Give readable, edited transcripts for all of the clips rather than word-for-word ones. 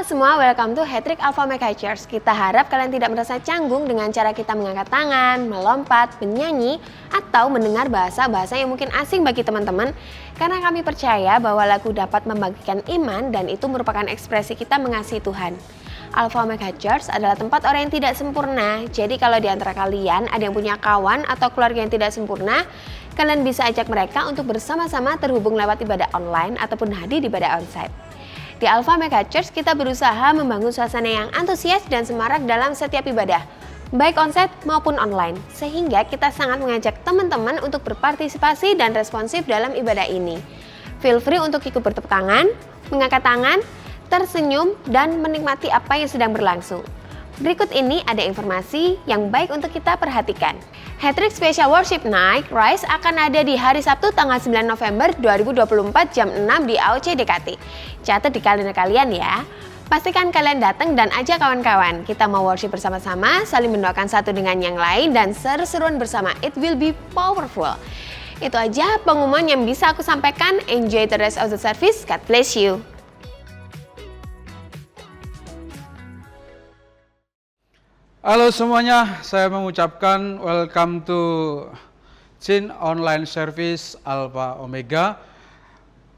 semua, welcome to Hat-Trick Alpha Omega Church. Kita harap kalian tidak merasa canggung dengan cara kita mengangkat tangan, melompat, menyanyi, atau mendengar bahasa-bahasa yang mungkin asing bagi teman-teman. Karena kami percaya bahwa lagu dapat membagikan iman dan itu merupakan ekspresi kita mengasihi Tuhan. Alpha Omega Church adalah tempat orang yang tidak sempurna. Jadi kalau di antara kalian ada yang punya kawan atau keluarga yang tidak sempurna, kalian bisa ajak mereka untuk bersama-sama terhubung lewat ibadah online ataupun hadir di ibadah onsite. Di Alpha Omega Church kita berusaha membangun suasana yang antusias dan semarak dalam setiap ibadah, baik onsite maupun online, sehingga kita sangat mengajak teman-teman untuk berpartisipasi dan responsif dalam ibadah ini. Feel free untuk ikut bertepuk tangan, mengangkat tangan, tersenyum, dan menikmati apa yang sedang berlangsung. Berikut ini ada informasi yang baik untuk kita perhatikan. Hat-Trick Special Worship Night Rise akan ada di hari Sabtu tanggal 9 November 2024 jam 6 di AOC DKT. Catat di kalender kalian ya. Pastikan kalian datang dan ajak kawan-kawan. Kita mau worship bersama-sama, saling mendoakan satu dengan yang lain, dan seru-seruan bersama. It will be powerful. Itu aja pengumuman yang bisa aku sampaikan. Enjoy the rest of the service. God bless you. Halo semuanya, saya mengucapkan welcome to Chin Online Service Alpha Omega.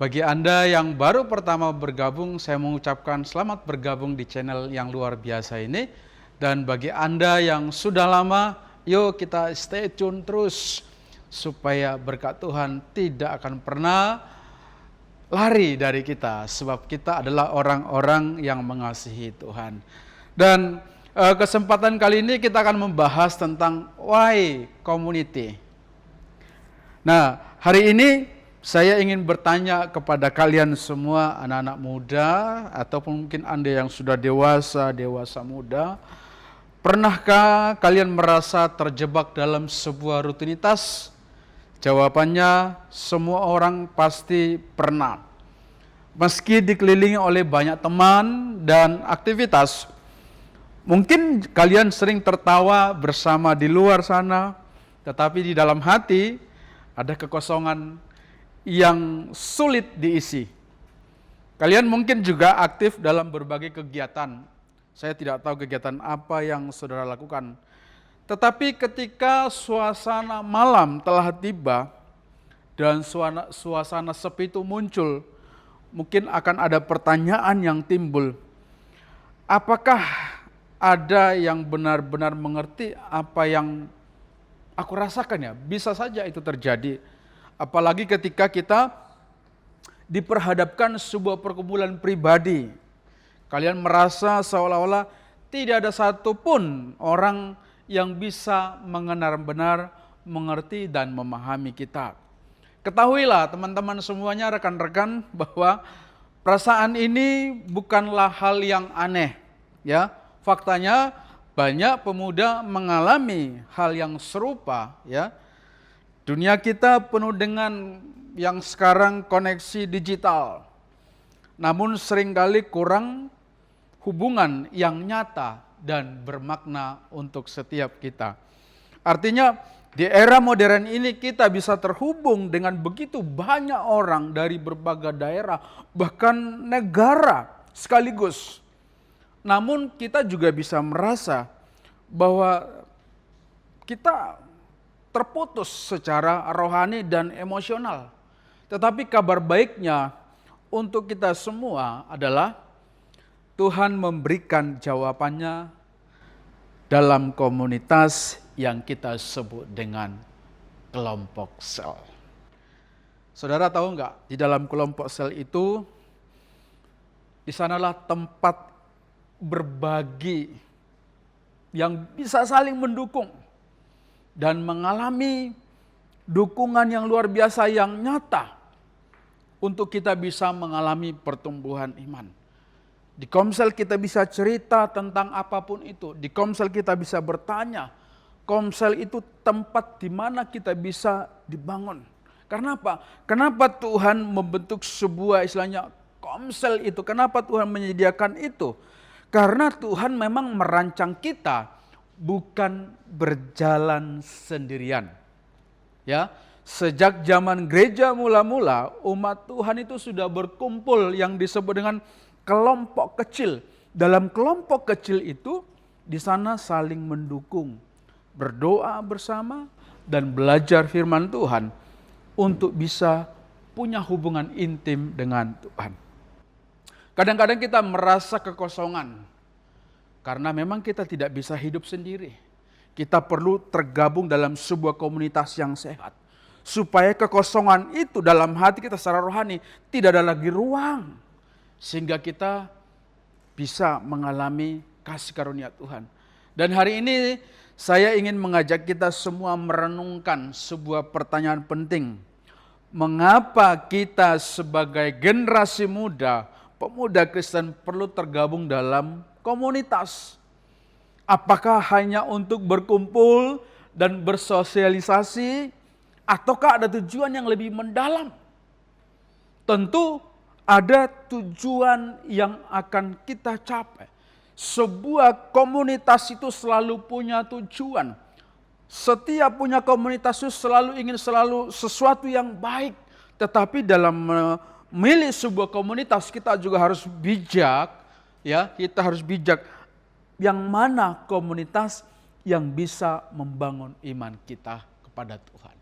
Bagi Anda yang baru pertama bergabung, saya mengucapkan selamat bergabung di channel yang luar biasa ini. Dan bagi Anda yang sudah lama, yuk kita stay tune terus supaya berkat Tuhan tidak akan pernah lari dari kita, sebab kita adalah orang-orang yang mengasihi Tuhan. Dan kesempatan kali ini kita akan membahas tentang why community. Nah, hari ini saya ingin bertanya kepada kalian semua, anak-anak muda ataupun mungkin Anda yang sudah dewasa muda, pernahkah kalian merasa terjebak dalam sebuah rutinitas? Jawabannya semua orang pasti pernah. Meski dikelilingi oleh banyak teman dan aktivitas, mungkin kalian sering tertawa bersama di luar sana, tetapi di dalam hati ada kekosongan yang sulit diisi. Kalian mungkin juga aktif dalam berbagai kegiatan. Saya tidak tahu kegiatan apa yang saudara lakukan. Tetapi ketika suasana malam telah tiba dan suasana sepi itu muncul, mungkin akan ada pertanyaan yang timbul. Apakah ada yang benar-benar mengerti apa yang aku rasakan ya? Bisa saja itu terjadi. Apalagi ketika kita diperhadapkan sebuah perkumpulan pribadi. Kalian merasa seolah-olah tidak ada satupun orang yang bisa benar-benar mengerti dan memahami kita. Ketahuilah teman-teman semuanya, rekan-rekan, bahwa perasaan ini bukanlah hal yang aneh, ya. Faktanya banyak pemuda mengalami hal yang serupa, ya. Dunia kita penuh dengan yang sekarang koneksi digital. Namun seringkali kurang hubungan yang nyata dan bermakna untuk setiap kita. Artinya di era modern ini kita bisa terhubung dengan begitu banyak orang dari berbagai daerah, bahkan negara sekaligus. Namun kita juga bisa merasa bahwa kita terputus secara rohani dan emosional. Tetapi kabar baiknya untuk kita semua adalah Tuhan memberikan jawabannya dalam komunitas yang kita sebut dengan kelompok sel. Saudara tahu enggak, di dalam kelompok sel itu, di sanalah tempat berbagi yang bisa saling mendukung dan mengalami dukungan yang luar biasa yang nyata untuk kita bisa mengalami pertumbuhan iman. Di Komsel kita bisa cerita tentang apapun itu. Di Komsel kita bisa bertanya. Komsel itu tempat di mana kita bisa dibangun. Karena apa? Kenapa Tuhan membentuk sebuah istilahnya Komsel itu? Kenapa Tuhan menyediakan itu? Karena Tuhan memang merancang kita bukan berjalan sendirian. Ya, sejak zaman gereja mula-mula, umat Tuhan itu sudah berkumpul yang disebut dengan kelompok kecil dalam kelompok kecil itu, di sana saling mendukung, berdoa bersama, dan belajar firman Tuhan untuk bisa punya hubungan intim dengan Tuhan. Kadang-kadang kita merasa kekosongan, karena memang kita tidak bisa hidup sendiri. Kita perlu tergabung dalam sebuah komunitas yang sehat. Supaya kekosongan itu dalam hati kita secara rohani tidak ada lagi ruang. Sehingga kita bisa mengalami kasih karunia Tuhan. Dan hari ini saya ingin mengajak kita semua merenungkan sebuah pertanyaan penting. Mengapa kita sebagai generasi muda, pemuda Kristen perlu tergabung dalam komunitas? Apakah hanya untuk berkumpul dan bersosialisasi, ataukah ada tujuan yang lebih mendalam? Tentu ada tujuan yang akan kita capai. Sebuah komunitas itu selalu punya tujuan. Setiap punya komunitas itu selalu ingin sesuatu yang baik. Tetapi dalam memilih sebuah komunitas kita juga harus bijak, ya, kita harus bijak yang mana komunitas yang bisa membangun iman kita kepada Tuhan.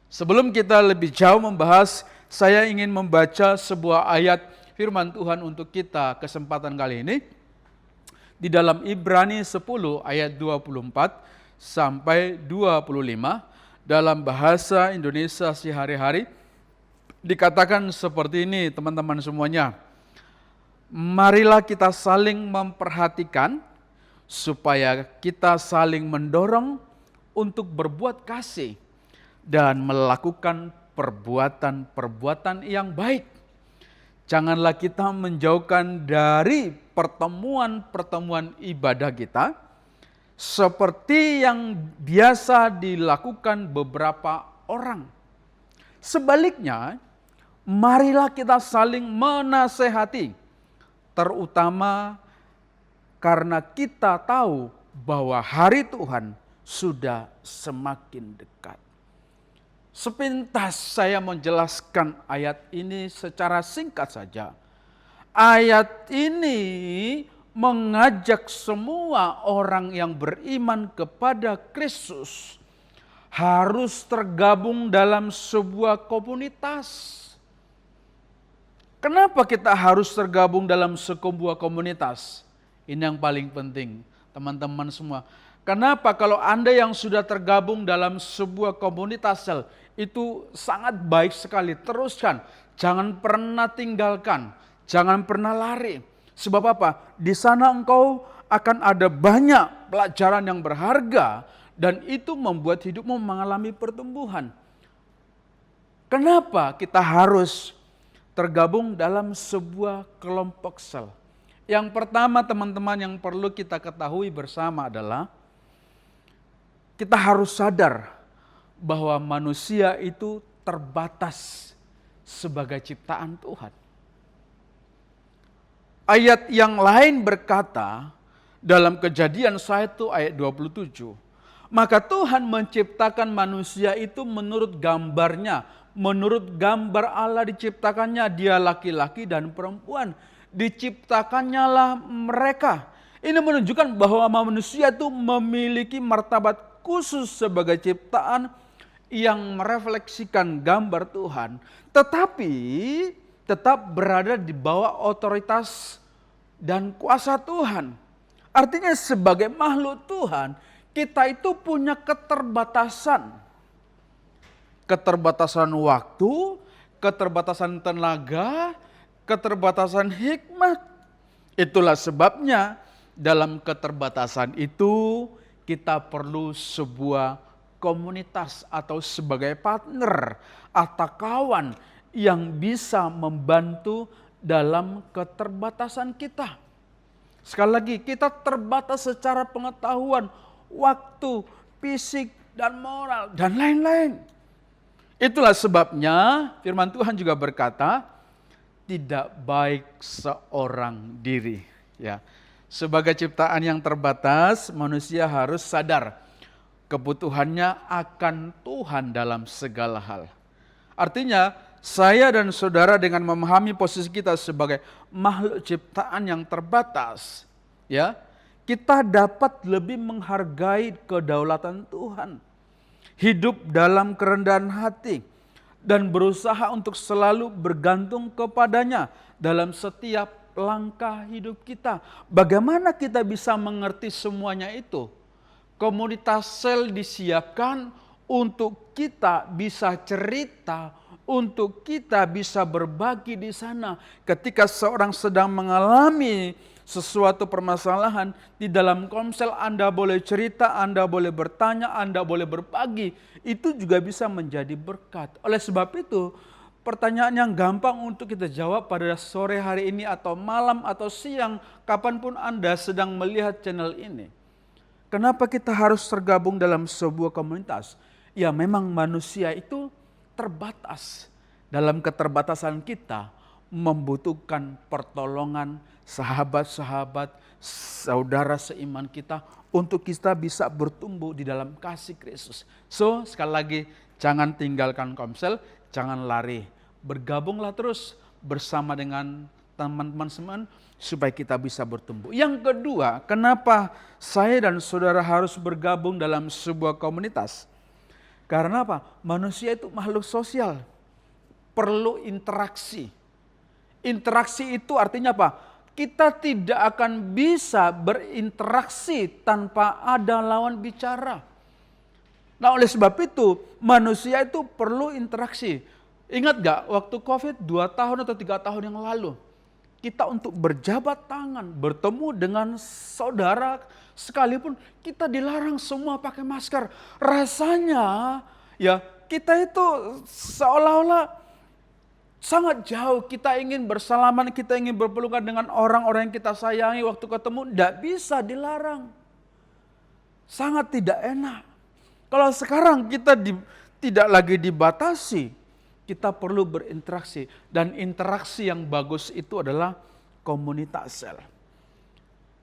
Sebelum kita lebih jauh membahas, saya ingin membaca sebuah ayat firman Tuhan untuk kita kesempatan kali ini. Di dalam Ibrani 10 ayat 24 sampai 25 dalam bahasa Indonesia sehari-hari dikatakan seperti ini, teman-teman semuanya. Marilah kita saling memperhatikan supaya kita saling mendorong untuk berbuat kasih dan melakukan perbuatan-perbuatan yang baik. Janganlah kita menjauhkan dari pertemuan-pertemuan ibadah kita, seperti yang biasa dilakukan beberapa orang. Sebaliknya, marilah kita saling menasehati, terutama karena kita tahu bahwa hari Tuhan sudah semakin dekat. Sepintas saya menjelaskan ayat ini secara singkat saja. Ayat ini mengajak semua orang yang beriman kepada Kristus harus tergabung dalam sebuah komunitas. Kenapa kita harus tergabung dalam sebuah komunitas? Ini yang paling penting, teman-teman semua. Kenapa kalau Anda yang sudah tergabung dalam sebuah komunitas sel, itu sangat baik sekali, teruskan. Jangan pernah tinggalkan, jangan pernah lari. Sebab apa? Di sana engkau akan ada banyak pelajaran yang berharga dan itu membuat hidupmu mengalami pertumbuhan. Kenapa kita harus tergabung dalam sebuah kelompok sel? Yang pertama teman-teman yang perlu kita ketahui bersama adalah kita harus sadar bahwa manusia itu terbatas sebagai ciptaan Tuhan. Ayat yang lain berkata dalam Kejadian 1 ayat 27, maka Tuhan menciptakan manusia itu menurut gambarnya, menurut gambar Allah diciptakannya, dia laki-laki dan perempuan, diciptakannya lah mereka. Ini menunjukkan bahwa manusia itu memiliki martabat khusus sebagai ciptaan yang merefleksikan gambar Tuhan, tetapi tetap berada di bawah otoritas dan kuasa Tuhan. Artinya sebagai makhluk Tuhan, kita itu punya keterbatasan. Keterbatasan waktu, keterbatasan tenaga, keterbatasan hikmat. Itulah sebabnya dalam keterbatasan itu kita perlu sebuah komunitas atau sebagai partner atau kawan yang bisa membantu dalam keterbatasan kita. Sekali lagi, kita terbatas secara pengetahuan, waktu, fisik, dan moral, dan lain-lain. Itulah sebabnya firman Tuhan juga berkata, tidak baik seorang diri. Ya, sebagai ciptaan yang terbatas, manusia harus sadar kebutuhannya akan Tuhan dalam segala hal. Artinya, saya dan saudara dengan memahami posisi kita sebagai makhluk ciptaan yang terbatas, ya, kita dapat lebih menghargai kedaulatan Tuhan. Hidup dalam kerendahan hati dan berusaha untuk selalu bergantung kepadanya dalam setiap langkah hidup kita. Bagaimana kita bisa mengerti semuanya itu? Komunitas sel disiapkan untuk kita bisa cerita, untuk kita bisa berbagi di sana. Ketika seorang sedang mengalami sesuatu permasalahan di dalam komsel, Anda boleh cerita, Anda boleh bertanya, Anda boleh berbagi. Itu juga bisa menjadi berkat. Oleh sebab itu, pertanyaan yang gampang untuk kita jawab pada sore hari ini atau malam atau siang, kapanpun Anda sedang melihat channel ini. Kenapa kita harus tergabung dalam sebuah komunitas? Ya memang manusia itu terbatas. Dalam keterbatasan kita membutuhkan pertolongan sahabat-sahabat, saudara seiman kita untuk kita bisa bertumbuh di dalam kasih Kristus. So, sekali lagi jangan tinggalkan komsel, jangan lari. Bergabunglah terus bersama dengan teman-teman semua supaya kita bisa bertumbuh. Yang kedua, kenapa saya dan saudara harus bergabung dalam sebuah komunitas? Karena apa? Manusia itu makhluk sosial, perlu interaksi. Interaksi itu artinya apa? Kita tidak akan bisa berinteraksi tanpa ada lawan bicara. Nah oleh sebab itu manusia itu perlu interaksi. Ingat gak waktu COVID 2 tahun atau 3 tahun yang lalu, kita untuk berjabat tangan, bertemu dengan saudara sekalipun kita dilarang semua pakai masker. Rasanya ya kita itu seolah-olah sangat jauh, kita ingin bersalaman, kita ingin berpelukan dengan orang-orang yang kita sayangi waktu ketemu, tidak bisa, dilarang. Sangat tidak enak. Kalau sekarang kita tidak lagi dibatasi, kita perlu berinteraksi. Dan interaksi yang bagus itu adalah komunitas sel.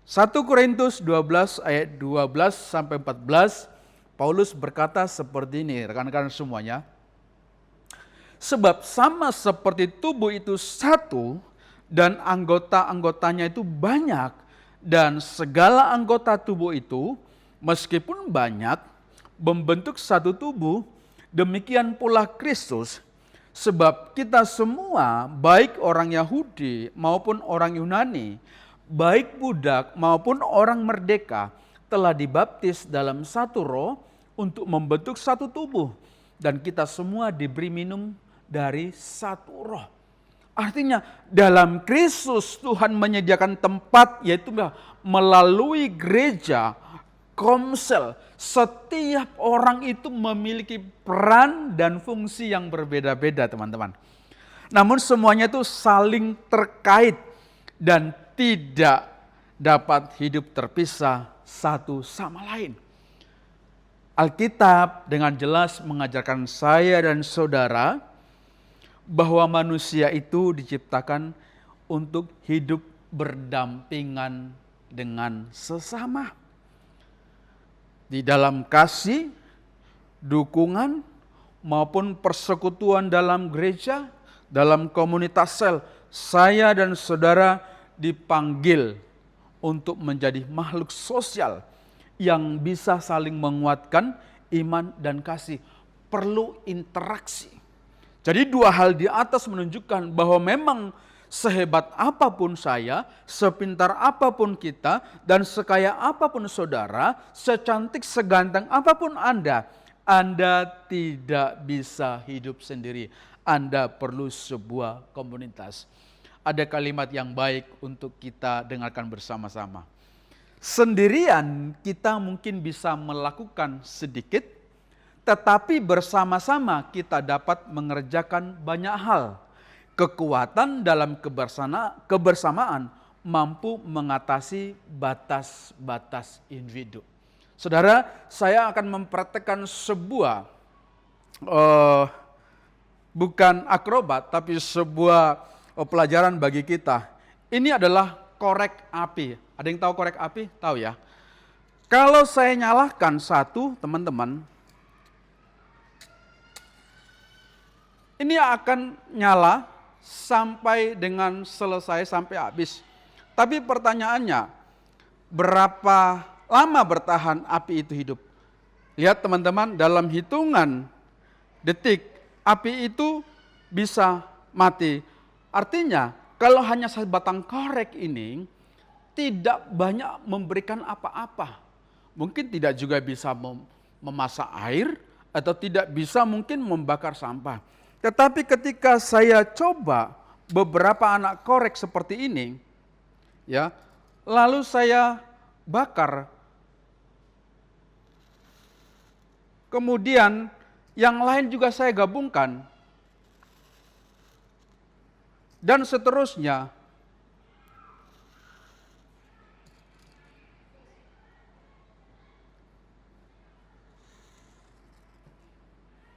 1 Korintus 12 ayat 12 sampai 14, Paulus berkata seperti ini, rekan-rekan semuanya. Sebab sama seperti tubuh itu satu dan anggota-anggotanya itu banyak, dan segala anggota tubuh itu meskipun banyak membentuk satu tubuh, demikian pula Kristus. Sebab kita semua, baik orang Yahudi maupun orang Yunani, baik budak maupun orang merdeka, telah dibaptis dalam satu roh untuk membentuk satu tubuh. Dan kita semua diberi minum dari satu roh. Artinya dalam Kristus Tuhan menyediakan tempat, yaitu melalui gereja, komsel. Setiap orang itu memiliki peran dan fungsi yang berbeda-beda, teman-teman. Namun semuanya itu saling terkait dan tidak dapat hidup terpisah satu sama lain. Alkitab dengan jelas mengajarkan saya dan saudara bahwa manusia itu diciptakan untuk hidup berdampingan dengan sesama. Di dalam kasih, dukungan, maupun persekutuan dalam gereja, dalam komunitas sel, saya dan saudara dipanggil untuk menjadi makhluk sosial yang bisa saling menguatkan iman dan kasih. Perlu interaksi. Jadi dua hal di atas menunjukkan bahwa memang sehebat apapun saya, sepintar apapun kita, dan sekaya apapun saudara, secantik seganteng apapun Anda tidak bisa hidup sendiri. Anda perlu sebuah komunitas. Ada kalimat yang baik untuk kita dengarkan bersama-sama. Sendirian kita mungkin bisa melakukan sedikit, tetapi bersama-sama kita dapat mengerjakan banyak hal. Kekuatan dalam kebersamaan mampu mengatasi batas-batas individu. Saudara, saya akan mempraktekkan sebuah, bukan akrobat, tapi sebuah pelajaran bagi kita. Ini adalah korek api. Ada yang tahu korek api? Tahu ya? Kalau saya nyalakan satu, teman-teman, ini akan nyala sampai dengan selesai, sampai habis. Tapi pertanyaannya, berapa lama bertahan api itu hidup. Lihat teman-teman, dalam hitungan detik api itu bisa mati. Artinya kalau hanya sebatang korek ini tidak banyak memberikan apa-apa. Mungkin tidak juga bisa memasak air atau tidak bisa mungkin membakar sampah. Tetapi ketika saya coba beberapa anak korek seperti ini, ya, lalu saya bakar, kemudian yang lain juga saya gabungkan, dan seterusnya.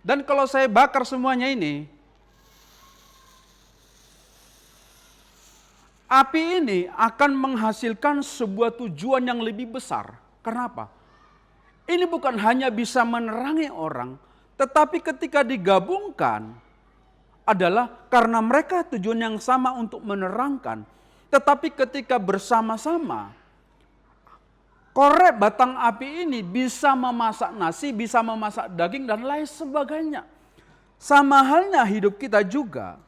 Dan kalau saya bakar semuanya ini, api ini akan menghasilkan sebuah tujuan yang lebih besar. Kenapa? Ini bukan hanya bisa menerangi orang, tetapi ketika digabungkan adalah karena mereka tujuan yang sama untuk menerangkan. Tetapi ketika bersama-sama, korek batang api ini bisa memasak nasi, bisa memasak daging dan lain sebagainya. Sama halnya hidup kita juga,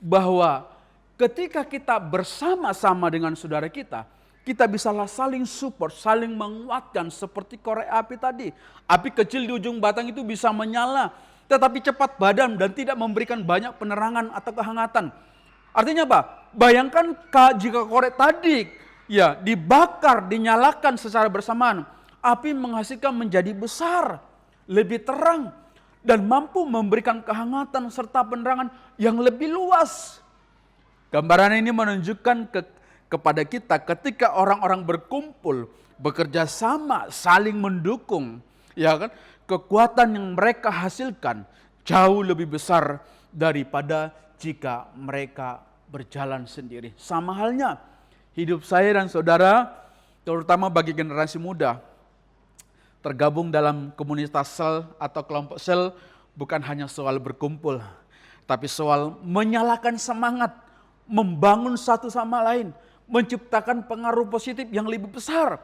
bahwa ketika kita bersama-sama dengan saudara kita bisa saling support, saling menguatkan seperti korek api tadi. Api kecil di ujung batang itu bisa menyala, tetapi cepat padam dan tidak memberikan banyak penerangan atau kehangatan. Artinya apa? Bayangkan jika korek tadi ya dibakar, dinyalakan secara bersamaan, api menghasilkan menjadi besar, lebih terang, dan mampu memberikan kehangatan serta penerangan yang lebih luas. Gambaran ini menunjukkan kepada kita ketika orang-orang berkumpul, bekerja sama, saling mendukung, ya kan? Kekuatan yang mereka hasilkan jauh lebih besar daripada jika mereka berjalan sendiri. Sama halnya hidup saya dan saudara, terutama bagi generasi muda, tergabung dalam komunitas sel atau kelompok sel bukan hanya soal berkumpul, tapi soal menyalakan semangat, membangun satu sama lain, menciptakan pengaruh positif yang lebih besar.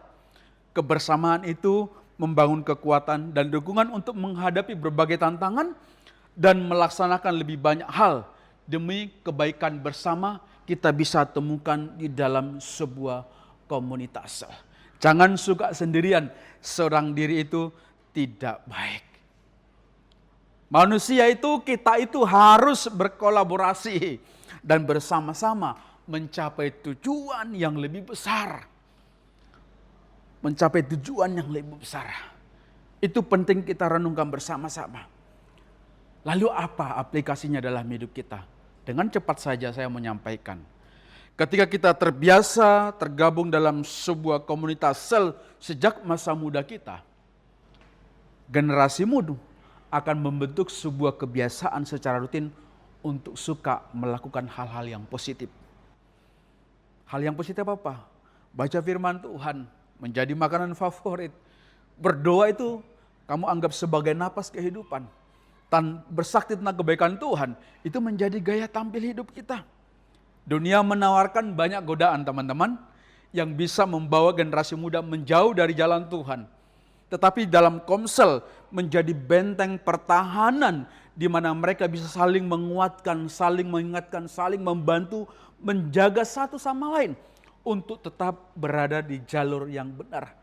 Kebersamaan itu membangun kekuatan dan dukungan untuk menghadapi berbagai tantangan dan melaksanakan lebih banyak hal demi kebaikan bersama kita bisa temukan di dalam sebuah komunitas. Jangan suka sendirian, seorang diri itu tidak baik. Manusia itu, kita itu harus berkolaborasi dan bersama-sama mencapai tujuan yang lebih besar. Mencapai tujuan yang lebih besar. Itu penting kita renungkan bersama-sama. Lalu apa aplikasinya dalam hidup kita? Dengan cepat saja saya menyampaikan. Ketika kita terbiasa tergabung dalam sebuah komunitas sel sejak masa muda kita, generasi muda akan membentuk sebuah kebiasaan secara rutin untuk suka melakukan hal-hal yang positif. Hal yang positif apa? Baca firman Tuhan, menjadi makanan favorit. Berdoa itu kamu anggap sebagai napas kehidupan. Bersakti tentang kebaikan Tuhan, itu menjadi gaya tampil hidup kita. Dunia menawarkan banyak godaan teman-teman, yang bisa membawa generasi muda menjauh dari jalan Tuhan. Tetapi dalam Komsel menjadi benteng pertahanan, di mana mereka bisa saling menguatkan, saling mengingatkan, saling membantu, menjaga satu sama lain untuk tetap berada di jalur yang benar.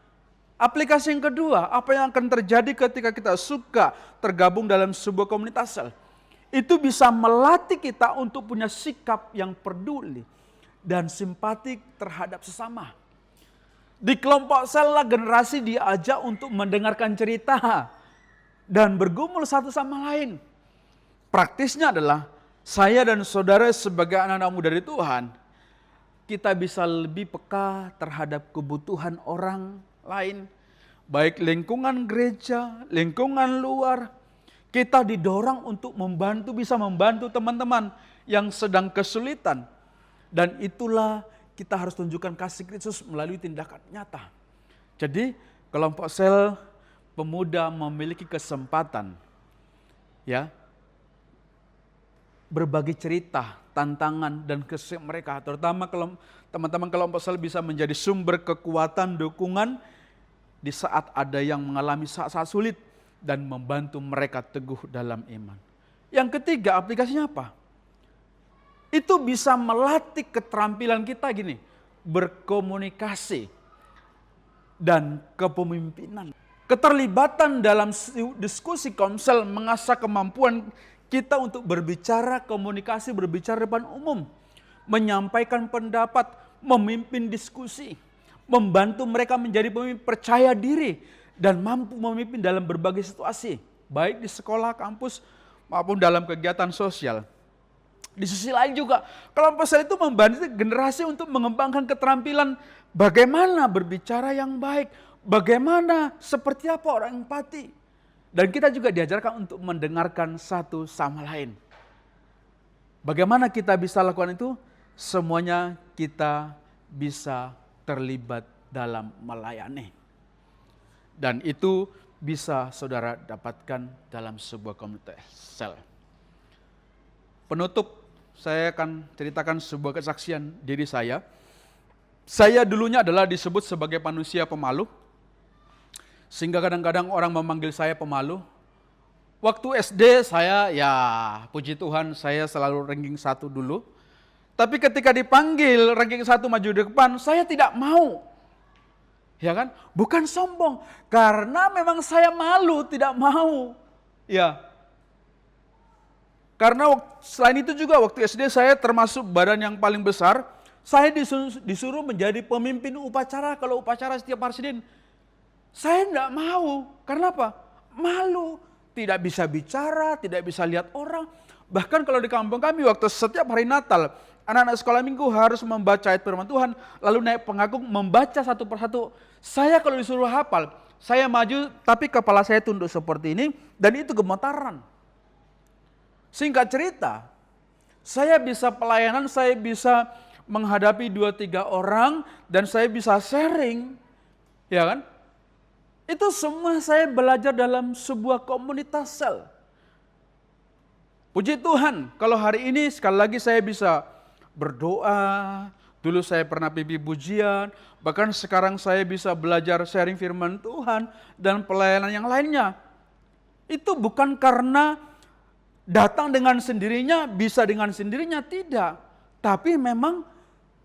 Aplikasi yang kedua, apa yang akan terjadi ketika kita suka tergabung dalam sebuah komunitas sel? Itu bisa melatih kita untuk punya sikap yang peduli dan simpatik terhadap sesama. Di kelompok sel lah generasi diajak untuk mendengarkan cerita dan bergumul satu sama lain. Praktisnya adalah saya dan saudara sebagai anak-anak muda dari Tuhan, kita bisa lebih peka terhadap kebutuhan orang lain, baik lingkungan gereja, lingkungan luar. Kita didorong untuk bisa membantu teman-teman yang sedang kesulitan. Dan itulah kita harus tunjukkan kasih Kristus melalui tindakan nyata. Jadi kelompok sel pemuda memiliki kesempatan ya berbagi cerita, tantangan, dan kesehatan mereka. Terutama kalau teman-teman kelompok sel bisa menjadi sumber kekuatan, dukungan di saat ada yang mengalami saat-saat sulit dan membantu mereka teguh dalam iman. Yang ketiga, aplikasinya apa? Itu bisa melatih keterampilan kita gini, berkomunikasi dan kepemimpinan. Keterlibatan dalam diskusi komsel mengasah kemampuan kita untuk berbicara, komunikasi, berbicara depan umum, menyampaikan pendapat, memimpin diskusi, membantu mereka menjadi pemimpin percaya diri dan mampu memimpin dalam berbagai situasi, baik di sekolah, kampus, maupun dalam kegiatan sosial. Di sisi lain juga, kelompok sel itu membantu generasi untuk mengembangkan keterampilan bagaimana berbicara yang baik, bagaimana seperti apa orang empati. Dan kita juga diajarkan untuk mendengarkan satu sama lain. Bagaimana kita bisa lakukan itu? Semuanya kita bisa terlibat dalam melayani. Dan itu bisa saudara dapatkan dalam sebuah komunitas sel. Penutup, saya akan ceritakan sebuah kesaksian diri saya. Saya dulunya adalah disebut sebagai manusia pemalu. Sehingga kadang-kadang orang memanggil saya pemalu. Waktu SD saya, ya puji Tuhan, saya selalu ranking 1 dulu. Tapi ketika dipanggil ranking 1 maju di depan, saya tidak mau. Ya kan? Bukan sombong, karena memang saya malu, tidak mau. Ya. Karena selain itu juga waktu SD saya termasuk badan yang paling besar. Saya disuruh menjadi pemimpin upacara kalau upacara setiap hari Senin. Saya tidak mau. Karena apa? Malu. Tidak bisa bicara, tidak bisa lihat orang. Bahkan kalau di kampung kami waktu setiap hari Natal, anak-anak sekolah minggu harus membaca ayat firman Tuhan, lalu naik panggung membaca satu persatu. Saya kalau disuruh hafal, saya maju tapi kepala saya tunduk seperti ini dan itu gemetaran. Singkat cerita, saya bisa pelayanan, saya bisa menghadapi 2-3 orang dan saya bisa sharing. Ya kan? Itu semua saya belajar dalam sebuah komunitas sel. Puji Tuhan, kalau hari ini sekali lagi saya bisa berdoa. Dulu saya pernah pimpin pujian, bahkan sekarang saya bisa belajar sharing firman Tuhan dan pelayanan yang lainnya. Itu bukan karena datang dengan sendirinya, bisa dengan sendirinya, tidak. Tapi memang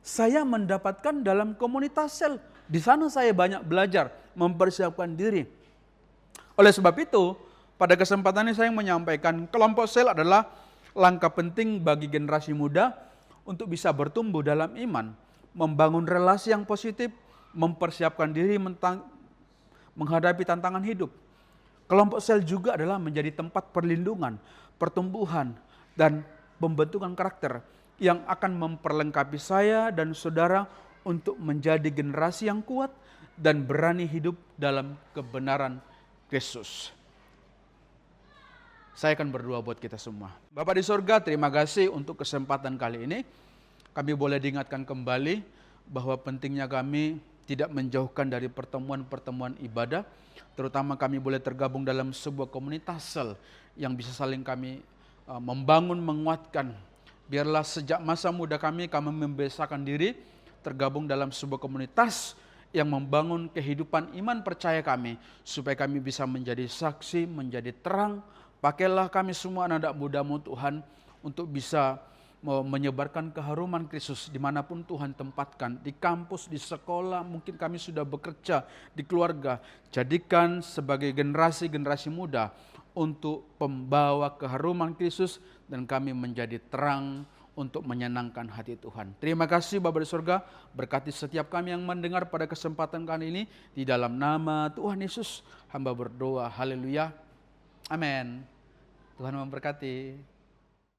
saya mendapatkan dalam komunitas sel. Di sana saya banyak belajar, mempersiapkan diri. Oleh sebab itu, pada kesempatan ini saya menyampaikan kelompok sel adalah langkah penting bagi generasi muda untuk bisa bertumbuh dalam iman, membangun relasi yang positif, mempersiapkan diri menghadapi tantangan hidup. Kelompok sel juga adalah menjadi tempat perlindungan, pertumbuhan, dan pembentukan karakter yang akan memperlengkapi saya dan saudara untuk menjadi generasi yang kuat dan berani hidup dalam kebenaran Kristus. Saya akan berdoa buat kita semua. Bapa di sorga, terima kasih untuk kesempatan kali ini. Kami boleh diingatkan kembali bahwa pentingnya kami tidak menjauhkan dari pertemuan-pertemuan ibadah. Terutama kami boleh tergabung dalam sebuah komunitas sel yang bisa saling kami membangun, menguatkan. Biarlah sejak masa muda kami membiasakan diri tergabung dalam sebuah komunitas yang membangun kehidupan iman percaya kami, supaya kami bisa menjadi saksi, menjadi terang. Pakailah kami semua anak-anak muda-Mu Tuhan, untuk bisa menyebarkan keharuman Kristus dimanapun Tuhan tempatkan, di kampus, di sekolah, mungkin kami sudah bekerja, di keluarga. Jadikan sebagai generasi-generasi muda untuk pembawa keharuman Kristus, dan kami menjadi terang untuk menyenangkan hati Tuhan. Terima kasih Bapa di surga, berkati setiap kami yang mendengar pada kesempatan kali ini. Di dalam nama Tuhan Yesus, hamba berdoa, haleluya, amin. Tuhan memberkati.